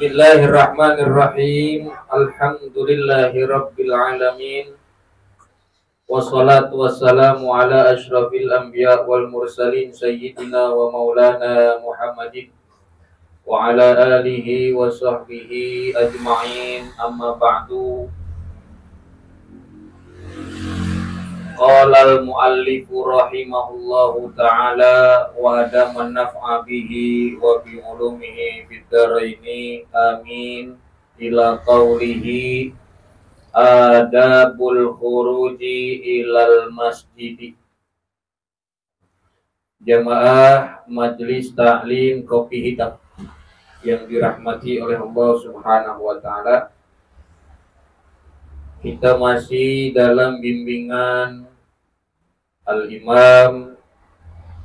Bismillahirrahmanirrahim. Alhamdulillahirabbil alamin. Wassalatu wassalamu ala asyrafil anbiya wal mursalin sayyidina wa maulana Muhammadin wa ala alihi wa sahbihi ajma'in. Amma ba'du. Qala al-muallifu rahimahullahu ta'ala wa adaman naf'a bihi wa bi ulumihi fid dharaini amin ila qawlihi adabul khuruji ilal masjid. Jamaah Majelis Ta'lim Kopi Hitam yang dirahmati oleh Allah Subhanahu wa ta'ala, kita masih dalam bimbingan Al-Imam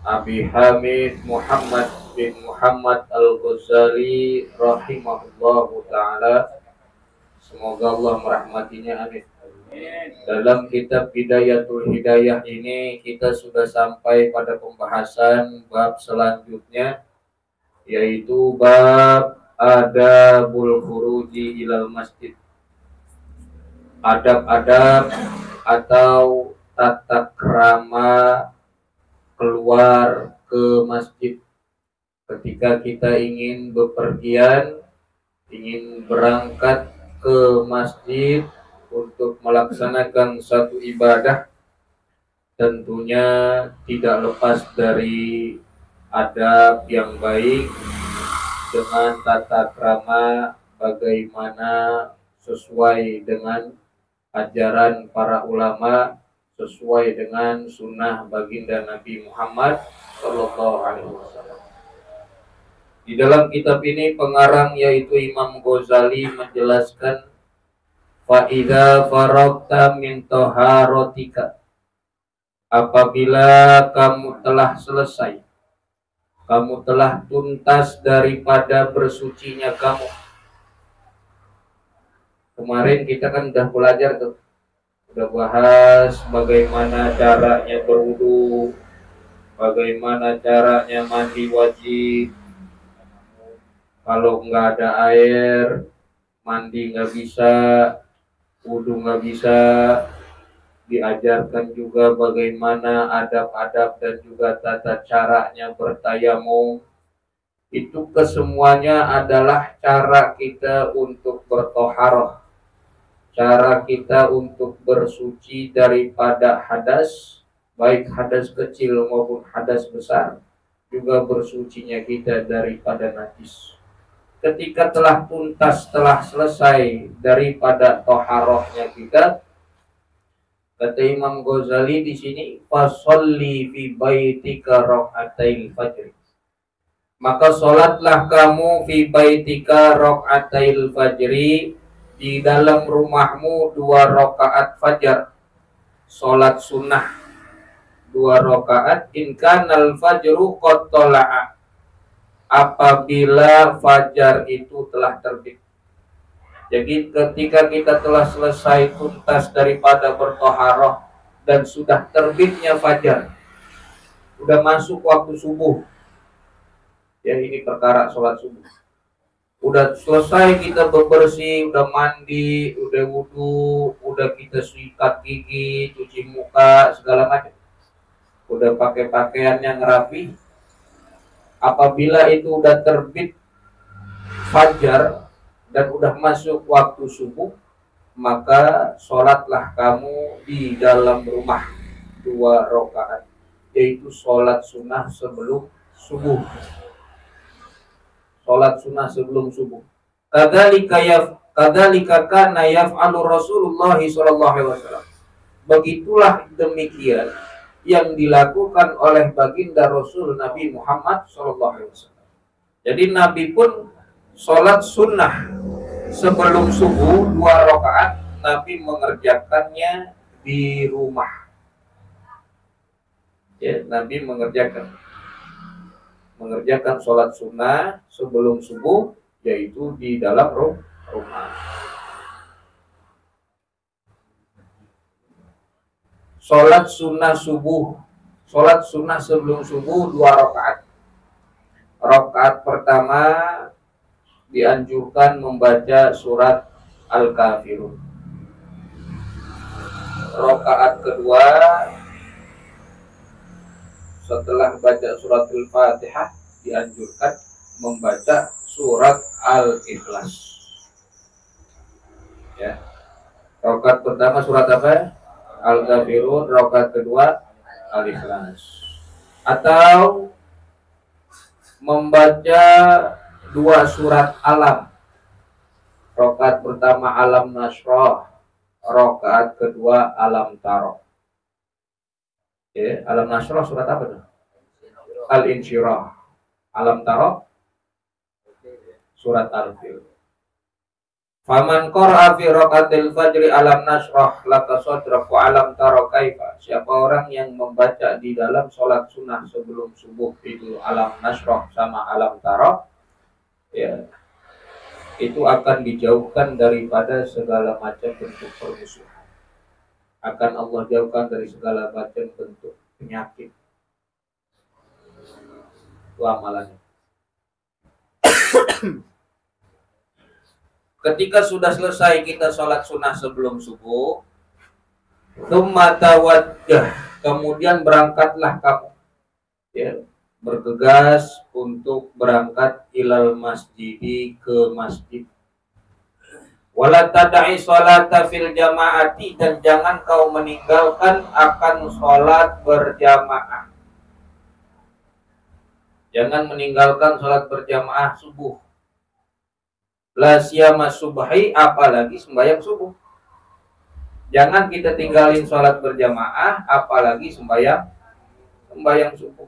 Abi Hamid Muhammad bin Muhammad Al-Ghazali rahimahullahu ta'ala. Semoga Allah merahmatinya, amin. Dalam kitab Bidayatul Hidayah ini kita sudah sampai pada pembahasan bab selanjutnya, yaitu bab adabul khuruji ilal masjid. Adab-adab atau tata krama keluar ke masjid ketika kita ingin bepergian, ingin berangkat ke masjid untuk melaksanakan satu ibadah. Tentunya tidak lepas dari adab yang baik dengan tata krama bagaimana sesuai dengan ajaran para ulama, sesuai dengan sunnah baginda Nabi Muhammad Sallallahu Alaihi Wasallam. Di dalam kitab ini pengarang yaitu Imam Ghazali menjelaskan, fa'idha faragta min taharatika, apabila kamu telah selesai, kamu telah tuntas daripada bersucinya kamu. Kemarin kita kan udah belajar tuh, udah bahas bagaimana caranya berwudu, bagaimana caranya mandi wajib. Kalau nggak ada air, mandi nggak bisa, wudu nggak bisa. Diajarkan juga bagaimana adab-adab dan juga tata caranya bertayamum. Itu kesemuanya adalah cara kita untuk bertoharoh, cara kita untuk bersuci daripada hadas, baik hadas kecil maupun hadas besar, juga bersucinya kita daripada najis. Ketika telah tuntas, telah selesai daripada toharohnya kita, kata Imam Ghazali di sini, fasolli fi baitika raka'atil fajr. Maka sholatlah kamu fi baitika raka'atil fajri, di dalam rumahmu 2 rakaat fajar, sholat sunnah 2 rakaat. In kanal fajru qad tala'a, apabila fajar itu telah terbit. Jadi ketika kita telah selesai tuntas daripada bertoharoh dan sudah terbitnya fajar, sudah masuk waktu subuh, ya ini perkara sholat subuh. Udah selesai kita bebersih, udah mandi, udah wudu, udah kita sikat gigi, cuci muka, segala macam. Udah pakai pakaian yang rapi. Apabila itu udah terbit fajar dan udah masuk waktu subuh, maka sholatlah kamu di dalam rumah 2 rakaat, yaitu sholat sunnah sebelum subuh. Sholat sunnah sebelum subuh. Kadzalika kana yaf'alu Rasulullah sallallahu alaihi wasallam. Begitulah demikian yang dilakukan oleh baginda Rasul Nabi Muhammad sallallahu alaihi wasallam. Jadi Nabi pun sholat sunnah sebelum subuh 2 rakaat, Nabi mengerjakannya di rumah. Ya, Nabi mengerjakan sholat sunnah sebelum subuh, yaitu di dalam rumah. Sholat sunnah subuh, sholat sunnah sebelum subuh 2 rakaat. Rakaat pertama dianjurkan membaca surat Al-Kafirun. Rakaat kedua setelah baca surat Al-Fatihah dianjurkan membaca surat Al-Ikhlas. Ya. Rakaat pertama surat apa? Al-Kafirun, rakaat kedua Al-Ikhlas. Atau membaca dua surat Alam. Rakaat pertama Alam Nasrah, rakaat kedua Alam Taro. Ya, Alam Nasrah surat apa tuh? Al-Insyirah. Alam Taro surat Al-Fil. Faman qara'a fi raqatil fajri alam nasrah laka sadrak wa alam tara kaifa. Siapa orang yang membaca di dalam sholat sunnah sebelum subuh itu alam nasrah sama alam tara, ya, itu akan dijauhkan daripada segala macam bentuk permusuhan. Akan Allah jauhkan dari segala macam bentuk penyakit. Itu amalannya. Ketika sudah selesai kita sholat sunnah sebelum subuh, tsumma tawajjah, kemudian berangkatlah kamu, ya, bergegas untuk berangkat ilal masjidi, ke masjid. Wala tad'i sholata fil jama'ati, dan jangan kau meninggalkan akan sholat berjamaah. Jangan meninggalkan sholat berjamaah subuh. La siyama subhi, apalagi sembahyang subuh. Jangan kita tinggalin sholat berjamaah, apalagi sembahyang subuh.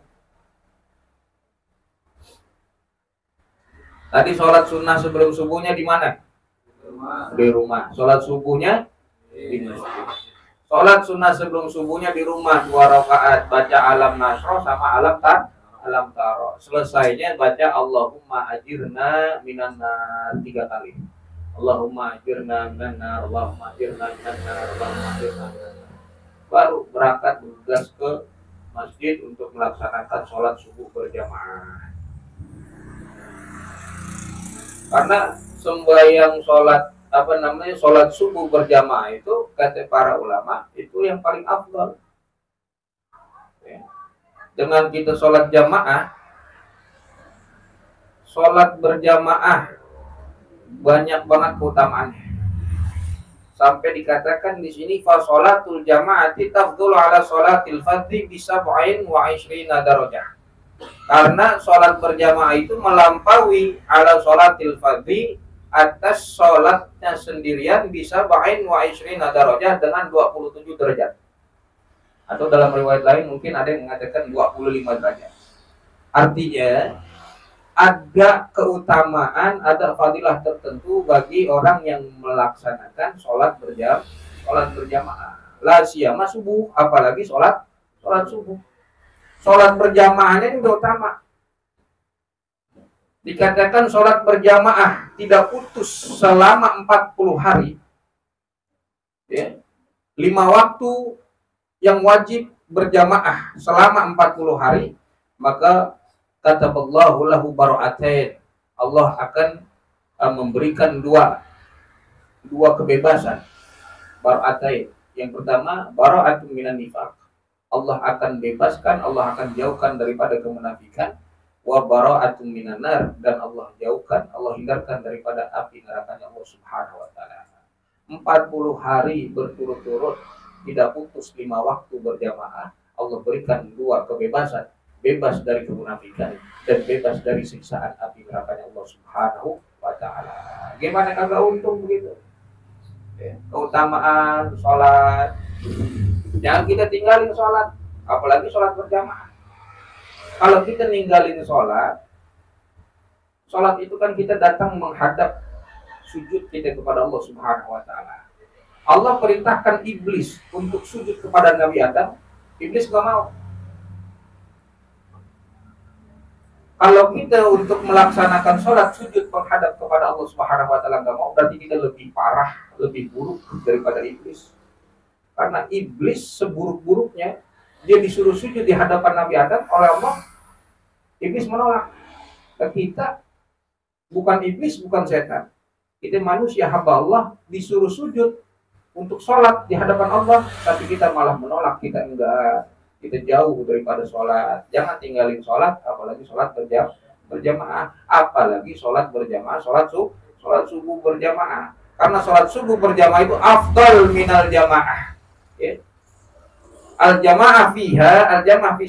Tadi sholat sunnah sebelum subuhnya di mana? Di rumah. Sholat subuhnya di masjid. Sholat sunnah sebelum subuhnya di rumah 2 rakaat, baca alam nasroh sama alam taro. Selesainya baca Allahumma ajirna minan nar 3 kali. Allahumma ajirna minan nar, Allahumma ajirna minan nar, Allahumma ajirna minan nar. Baru berangkat bergegas ke masjid untuk melaksanakan sholat subuh berjamaah. Karena sembahyang sholat sholat subuh berjamaah itu kata para ulama itu yang paling afdal. Dengan kita sholat jamaah, sholat berjamaah banyak banget keutamaannya. Sampai dikatakan di sini fa sholatul jamaati tafdhulu ala sholatil fardhi bi 27 darajah. Karena sholat berjamaah itu melampaui ala sholatil fardhi, atas sholatnya sendirian bisa 27 darajah dengan 27 derajat. Atau dalam riwayat lain mungkin ada yang mengatakan 25 derajat. Artinya ada keutamaan, ada fadilah tertentu bagi orang yang melaksanakan sholat berjamaah. La siyama subuh, apalagi sholat subuh. Sholat berjamaahnya juga utama. Dikatakan sholat berjamaah tidak putus selama 40 hari. Ya. 5 waktu yang wajib berjamaah selama 40 hari, maka kataballahu lahu bara'atain. Allah akan memberikan dua kebebasan. Bara'atain. Yang pertama, bara'atun minan nifaq. Allah akan bebaskan, Allah akan jauhkan daripada kemunafikan. Wa bara'atun minan nar, dan Allah jauhkan, Allah hindarkan daripada api nerakanya Allah Subhanahu wa taala. 40 hari berturut-turut tidak putus 5 waktu berjamaah, Allah berikan 2 kebebasan, bebas dari kemunafikan dan bebas dari siksaan api nerakanya Allah Subhanahu wa taala. Gimana kagak untung begitu? Keutamaan sholat, jangan kita tinggalin sholat, apalagi sholat berjamaah. Kalau kita ninggalin sholat itu kan kita datang menghadap sujud kita kepada Allah Subhanahu wa taala. Allah perintahkan iblis untuk sujud kepada Nabi Adam, iblis gak mau. Kalau kita untuk melaksanakan sholat sujud menghadap kepada Allah Subhanahu wa taala gak mau, berarti kita lebih parah, lebih buruk daripada iblis. Karena iblis seburuk-buruknya, dia disuruh sujud di hadapan Nabi Adam oleh Allah, iblis menolak. Dan kita bukan iblis, bukan setan. Kita manusia hamba Allah disuruh sujud untuk sholat di hadapan Allah, tapi kita malah menolak, kita enggak, kita jauh daripada sholat. Jangan tinggalin sholat, apalagi sholat berjamaah, apalagi sholat berjamaah, sholat subuh berjamaah. Karena sholat subuh berjamaah itu afdal minal jamaah. Ya. Al jamaah fi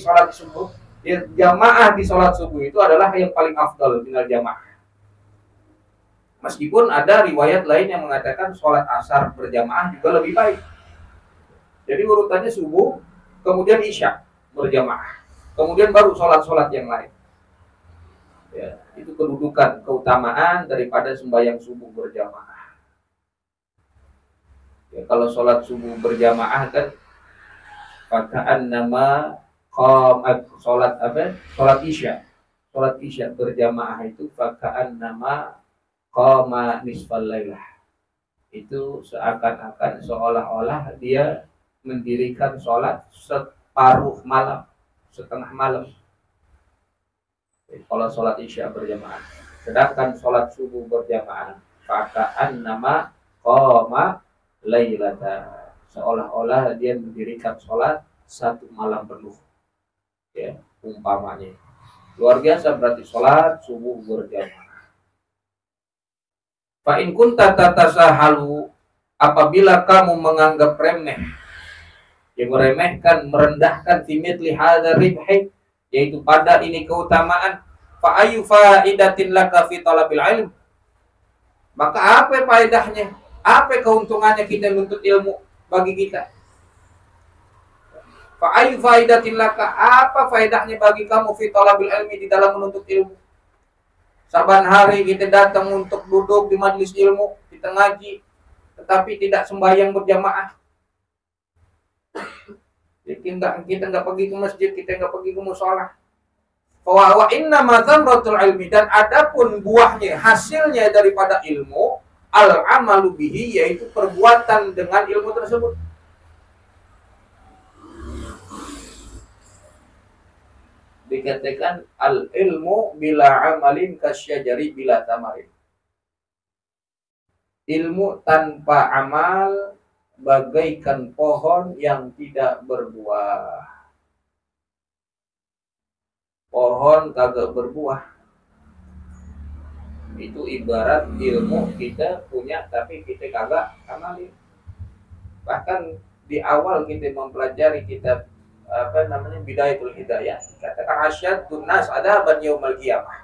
sholat subuh. Ya, jamaah di sholat subuh itu adalah yang paling afdal minal jamaah. Meskipun ada riwayat lain yang mengatakan sholat asar berjamaah juga lebih baik. Jadi urutannya subuh, kemudian isya berjamaah, kemudian baru sholat-sholat yang lain. Ya, itu kedudukan, keutamaan daripada sembahyang subuh berjamaah. Ya, kalau sholat subuh berjamaah kan, pakaan nama sholat apa? Sholat isya berjamaah itu pakaan nama qama nisfal lailah. Itu seakan-akan seolah-olah dia mendirikan sholat separuh malam, setengah malam. Kalau sholat isya berjamaah. Sedangkan sholat subuh berjamaah pakaan nama qama lailata, seolah-olah dia mendirikan sholat satu malam penuh. Ya, umpamanya. Luar biasa berarti sholat subuh berjamaah. Fa in kunta tatasahalu, apabila kamu menganggap remeh, yang meremehkan, merendahkan fi mithli hadzal ribhi, yaitu pada ini keutamaan, fa ayu faidatin laka fi talabil ilm, maka apa faedahnya, apa keuntungannya kita menuntut ilmu bagi kita? Fa ayu faidatin laka, apa faedahnya bagi kamu fi talabil ilmi, di dalam menuntut ilmu? Saban hari kita datang untuk duduk di majelis ilmu, kita ngaji, tetapi tidak sembahyang berjamaah. Jadi kita nggak pergi ke masjid, kita nggak pergi ke musholah. Wa inna ma thamratul ilmi, dan adapun buahnya, hasilnya daripada ilmu, al amalu bihi, yaitu perbuatan dengan ilmu tersebut. Dikatakan al ilmu bila amalin kasyajari bila tamarin. Ilmu tanpa amal bagaikan pohon yang tidak berbuah. Pohon kagak berbuah. Itu ibarat ilmu kita punya tapi kita kagak amalin. Bahkan di awal kita mempelajari kitab Bidayatul Hidayah, katakan asyadun nas adzaban yaumil qiyamah.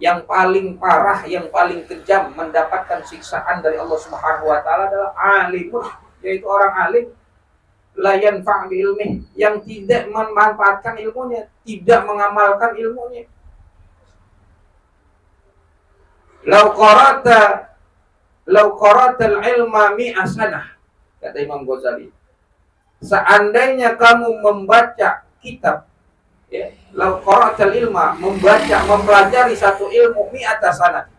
Yang paling parah, yang paling kejam mendapatkan siksaan dari Allah Subhanahu wa taala adalah alimun, yaitu orang alim la yanfa' bi ilmi, yang tidak memanfaatkan ilmunya, tidak mengamalkan ilmunya. Lau qara'ta al-ilma mi'a sanah, kata Imam Ghazali. Seandainya kamu membaca kitab, ya, lau qara'tal ilma, membaca, mempelajari satu ilmu mi'ata sanah,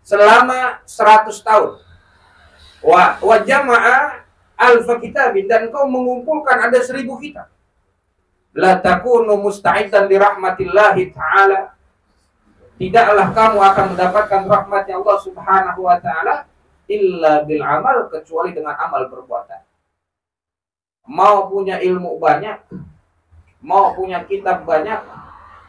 selama 100 tahun. Wa jama'a alfa kitabin, dan kau mengumpulkan ada 1000 kitab. La takunu musta'idan li rahmatillahi ta'ala, tidaklah kamu akan mendapatkan rahmatnya Allah Subhanahu wa ta'ala illa bil amal, kecuali dengan amal perbuatan. Mau punya ilmu banyak, mau punya kitab banyak,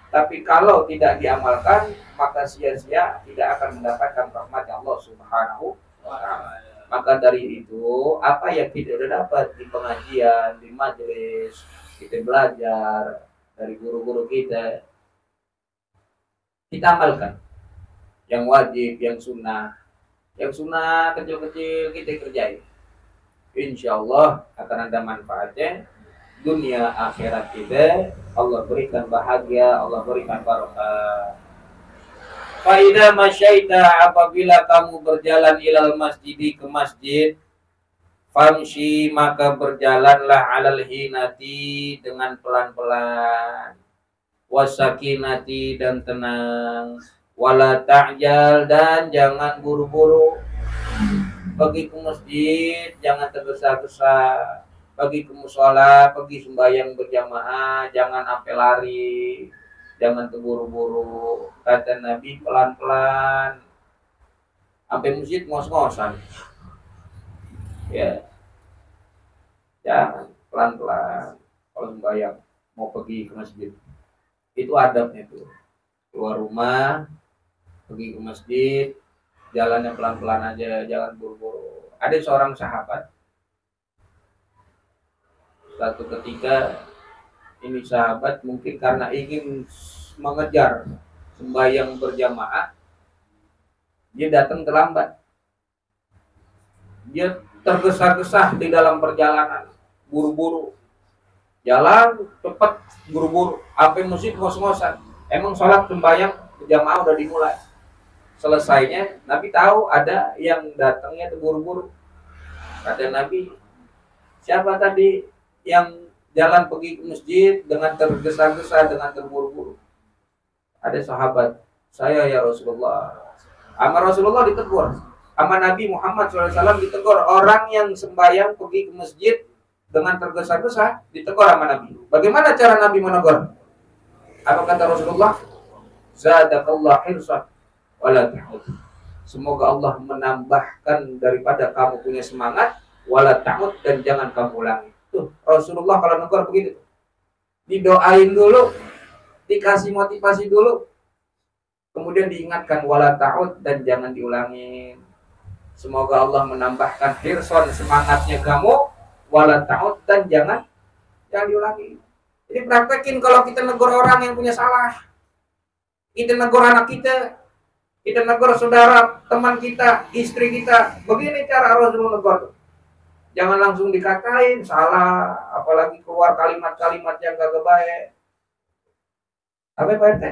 tapi kalau tidak diamalkan, maka sia-sia, tidak akan mendapatkan rahmatnya Allah Subhanahu wa ta'ala. Maka dari itu, apa yang kita sudah dapat di pengajian, di majelis, kita belajar dari guru-guru kita amalkan. Yang wajib, yang sunnah kecil-kecil kita kerjain. Insya Allah akan ada manfaatnya dunia akhirat kita. Allah berikan bahagia, Allah berikan barokah. Faida masyaita, apabila kamu berjalan ilal masjidi, ke masjid, famshi, maka berjalanlah alal hinati, dengan pelan-pelan, wasakinati, dan tenang, wala ta'jal, dan jangan buru-buru. Pergi ke masjid jangan tergesa-gesa, pergi ke mushola, pergi sembahyang berjamaah jangan sampai lari. jangan terburu-buru. Kata Nabi, pelan-pelan. Sampai masjid ngos-ngosan. Ya, jangan pelan-pelan. Kalau sembahyang mau pergi ke masjid, itu adabnya tuh. Keluar rumah, pergi ke masjid, jalannya pelan-pelan aja, jangan buru-buru. Ada seorang sahabat, satu ketika ini sahabat mungkin karena ingin mengejar sembahyang berjamaah, dia datang terlambat. Dia tergesa-gesa di dalam perjalanan, buru-buru. Jalan cepat, buru-buru, sampai masjid ngos-ngosan. Emang sholat sembahyang berjamaah udah dimulai. Selesainya, Nabi tahu ada yang datangnya terburu-buru. Kata Nabi, siapa tadi yang jalan pergi ke masjid dengan tergesa-gesa, dengan terburu-buru? Ada sahabat, saya ya Rasulullah. Sama Rasulullah ditegur, sama Nabi Muhammad SAW ditegur. Orang yang sembahyang pergi ke masjid dengan tergesa-gesa ditegur sama Nabi. Bagaimana cara Nabi menegur? Apa kata Rasulullah? Zadakallah hirsan wala ta'ud. Semoga Allah menambahkan daripada kamu punya semangat, wala ta'ud, dan jangan kamu ulangi. Tuh, Rasulullah kalau negur begitu. Didoain dulu, dikasih motivasi dulu, kemudian diingatkan wala ta'ud, dan jangan diulangi. Semoga Allah menambahkan hirsan, semangatnya kamu, wala ta'ud, dan jangan diulangi. Jadi praktekin kalau kita negur orang yang punya salah, kita negur anak kita negur saudara, teman kita, istri kita. Begini cara Rasulullah negur. Jangan langsung dikatain salah, apalagi keluar kalimat-kalimat yang gak baik. Apa Pak RT?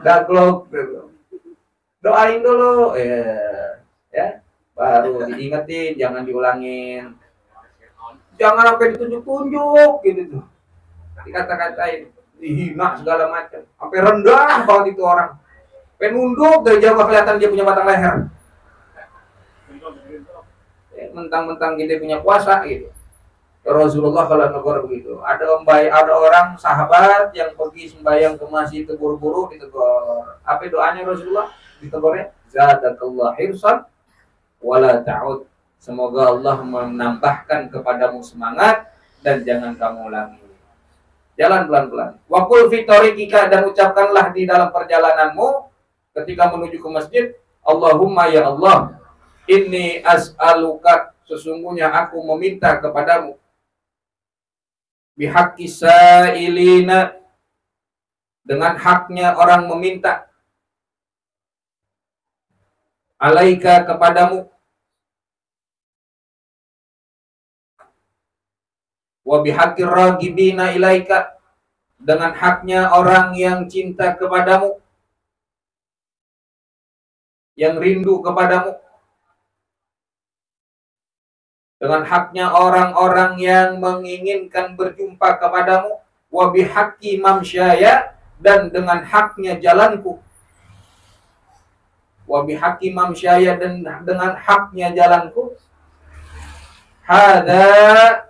Gaglok. Doain dulu, ya, baru diingetin, jangan diulangin. Jangan sampai ditunjuk-tunjuk gitu tuh. Dikata-katain, dihina segala macam. Sampai rendah banget itu orang. Penunduk dari jauh kelihatan dia punya batang leher. Mentang-mentang dia punya kuasa gitu. Rasulullah kalau negur begitu. Ada orang sahabat yang pergi sembahyang ke masjid terburu-buru ditegur. Apa doanya Rasulullah? Ditegurnya zadakallah hirsan wala ta'ud. Semoga Allah menambahkan kepadamu semangat dan jangan kamu ulangi. Jalan pelan-pelan. Wa qul fi tariqika, dan ucapkanlah di dalam perjalananmu ketika menuju ke masjid, Allahumma ya Allah, inni as'aluka, sesungguhnya aku meminta kepadamu, bihaqqi sa'ilina, dengan haknya orang meminta, alaika, kepadamu, wa bihaqqir ragibina ilaika, dengan haknya orang yang cinta kepadamu, yang rindu kepadamu, dengan haknya orang-orang yang menginginkan berjumpa kepadamu, wa bihaqqi mamsyaya, dan dengan haknya jalanku, wa bihaqqi mamsyaya, dan dengan haknya jalanku, hadza,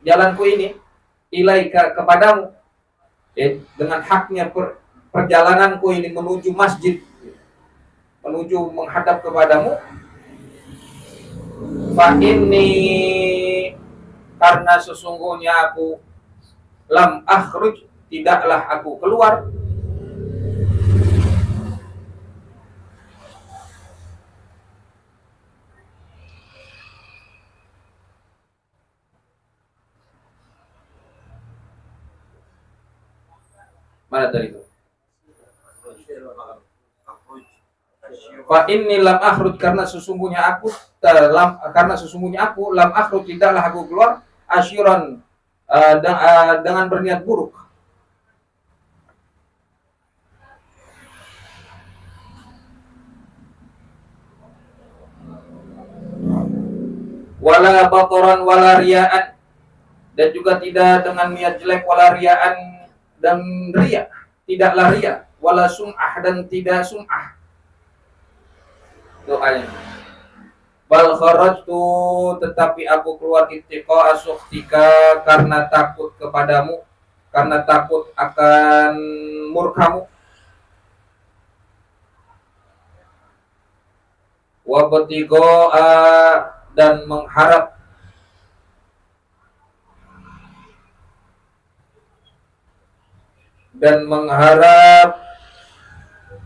jalanku ini, ilaika, kepadamu, dengan haknya perjalananku ini menuju masjid, menuju menghadap kepadamu, fa inni, karena sesungguhnya aku, lam akhruj, tidaklah aku keluar, mana tadi itu? Fa inni lam akhruj, karena sesungguhnya aku lam akhruj, tidaklah aku keluar, asyiran, dengan berniat buruk, wala batoran wala riaan, dan juga tidak dengan niat jelek, wala riaan, dan ria, tidaklah ria, wala sum'ah, dan tidak sum'ah. Doanya, bal kharajtu, tetapi aku keluar ittiqa asukhtika, karena takut kepadamu, karena takut akan murkamu, wabtigoa dan mengharap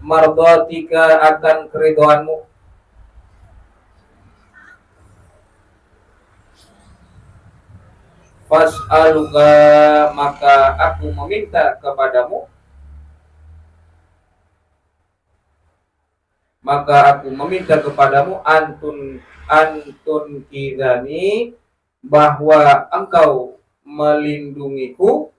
mardatika akan keridhaanmu, fas'aluka maka aku meminta kepadamu, antun kidani bahwa engkau melindungiku,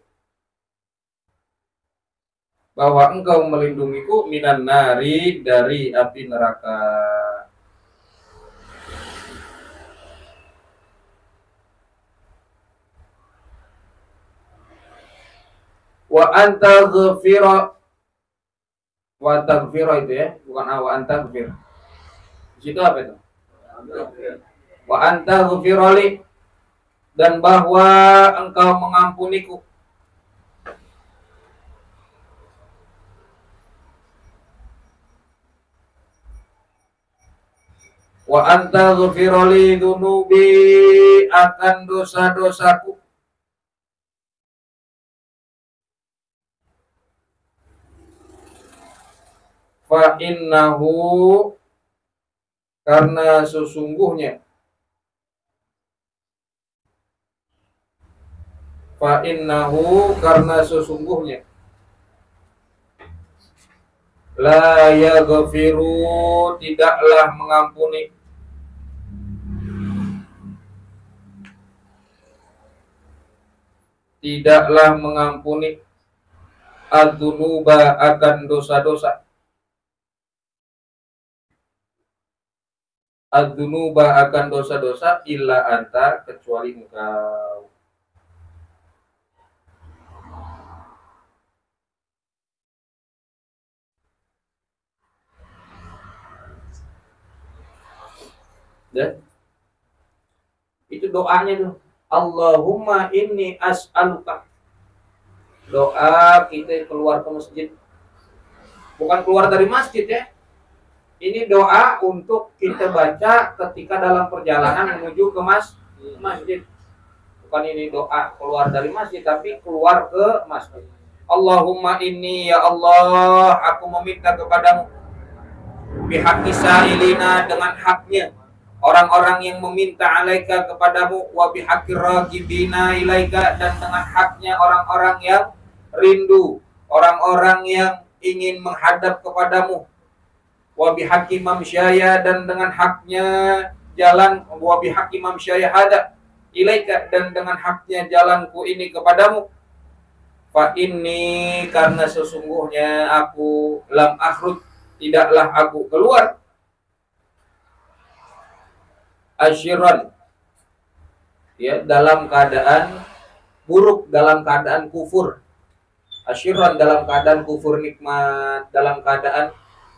minan nari dari api neraka. Wa anta ghafira, itu ya, bukan wa anta ghafir. Di situ apa itu? Wa anta ghafirali, dan bahwa engkau mengampuniku. Wa anta ghafirali dunubi, akan dosa-dosaku. Fa innahu, karena sesungguhnya, la yaghfiru, tidaklah mengampuni, ad-dunuba, akan dosa-dosa, illa anta, kecuali engkau. Dan itu doanya tuh, Allahumma inni as'aluka. Doa kita keluar ke masjid, bukan keluar dari masjid ya. Ini doa untuk kita baca ketika dalam perjalanan menuju ke masjid. Bukan ini doa keluar dari masjid, tapi keluar ke masjid. Allahumma inni, ya Allah, aku meminta kepadamu, bihaqqi sa'ilina, dengan haknya orang-orang yang meminta alaika kepadamu, wa bihaqqi ragibina ilaika, dan dengan haknya orang-orang yang rindu, orang-orang yang ingin menghadap kepadamu, wa bihaqqi mamsyaya, dan dengan haknya jalan, wa bihaqqi mamsyaya hada ilaika, dan dengan haknya jalanku ini kepadamu. Fa inni, karena sesungguhnya aku, lam akhrud, tidaklah aku keluar, asyiran, ya, dalam keadaan buruk, dalam keadaan kufur. Asyiran, dalam keadaan kufur nikmat, dalam keadaan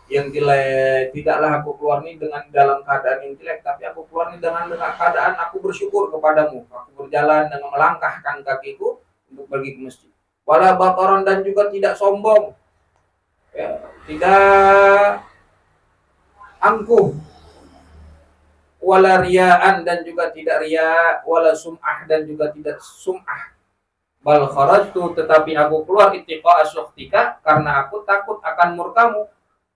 yang jelek. Tidaklah aku keluar ini dalam keadaan yang jelek, tapi aku keluar ini dengan keadaan aku bersyukur kepadamu. Aku berjalan dengan melangkahkan kakiku untuk pergi ke masjid. Wala bataran, dan juga tidak sombong, ya, tidak angkuh. Wala riyaan, dan juga tidak riya. Wala sum'ah, dan juga tidak sum'ah. Bal kharajtu, tetapi aku keluar ittiqa'a sukhtika, karena aku takut akan murkamu,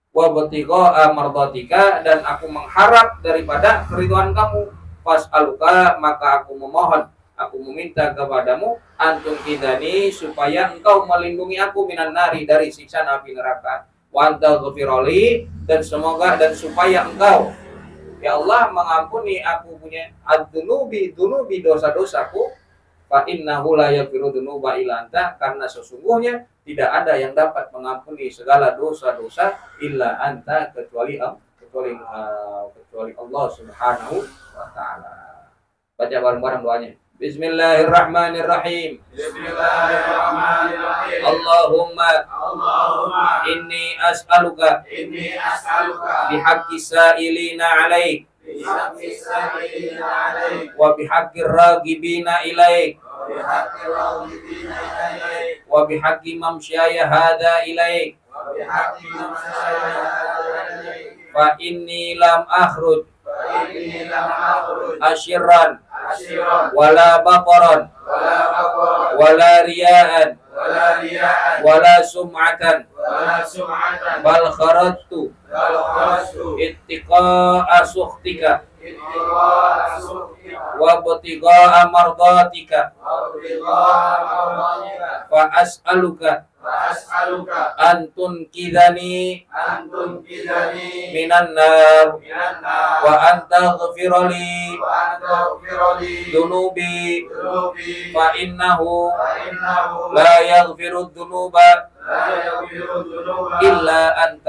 wa btigha'a mardatika, dan aku mengharap daripada keridhaan kamu. Fas'aluka, maka aku memohon, aku meminta kepadamu, antum kidani, supaya engkau melindungi aku, minan nari, dari siksa api neraka, wa anta ghafirali, dan semoga dan supaya engkau, ya Allah, mengampuni aku punya ad-dunubi, dosa-dosaku. Fa innahu la yaghfiru dzunuba illa anta, karena sesungguhnya tidak ada yang dapat mengampuni segala dosa-dosa illa anta, kecuali Allah Subhanahu wa taala. Baca bareng-bareng doanya. Bismillahirrahmanirrahim. Bismillahirrahmanirrahim. Allahumma inni as'aluka bihaqqi sa'ilina 'alaik wa bihaqqir ragibina ilaik وبحق راغبين إليك وبحق ممشاي هذا إليك وبحق ممشاي هذا إليك فإني لم أخرج أشرا ولا بطرا ولا رياء ولا سمعة بل خرجت اتقاء سخطك وابتغاء مرضاتك فأسألك أن تنقذني من النار وأن تغفر لي ذنوبي فإنه لا يغفر الذنوب إلا أنت.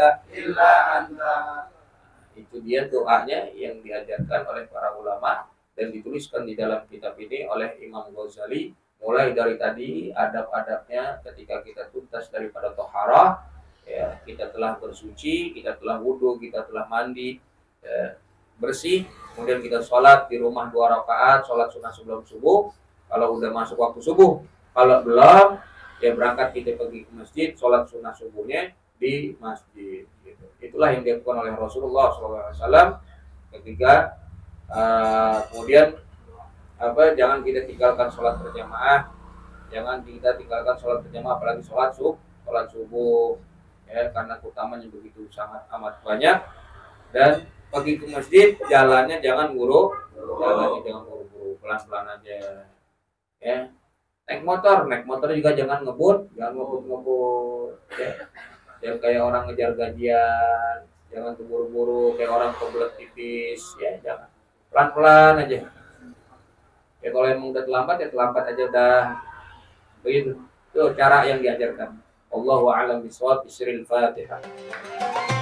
Itu dia doanya yang diajarkan oleh para ulama dan dituliskan di dalam kitab ini oleh Imam Ghazali. Mulai dari tadi adab-adabnya ketika kita tuntas daripada toharah, ya, kita telah bersuci, kita telah wudhu, kita telah mandi, ya, bersih, kemudian kita sholat di rumah 2 rakaat, sholat sunnah sebelum subuh. Kalau udah masuk waktu subuh, kalau belum, ya berangkat kita pergi ke masjid, sholat sunnah subuhnya di masjid. Gitu. Itulah yang dilakukan oleh Rasulullah SAW ketika kemudian jangan kita tinggalkan sholat berjamaah, apalagi sholat subuh, ya, karena keutamaannya begitu sangat amat banyak. Dan pergi ke masjid jalannya jangan buru-buru, pelan-pelan aja, ya. Naik motor juga jangan ngebut, ya. Jangan kayak orang ngejar gajian, jangan buru-buru kayak orang kebelet tipis, ya, jangan, pelan-pelan aja. Ya kalau emang udah terlambat ya terlambat aja dah. Begitu. Itu cara yang diajarkan. Allahu a'lam bishawab. Bismillahirrahmanirrahim.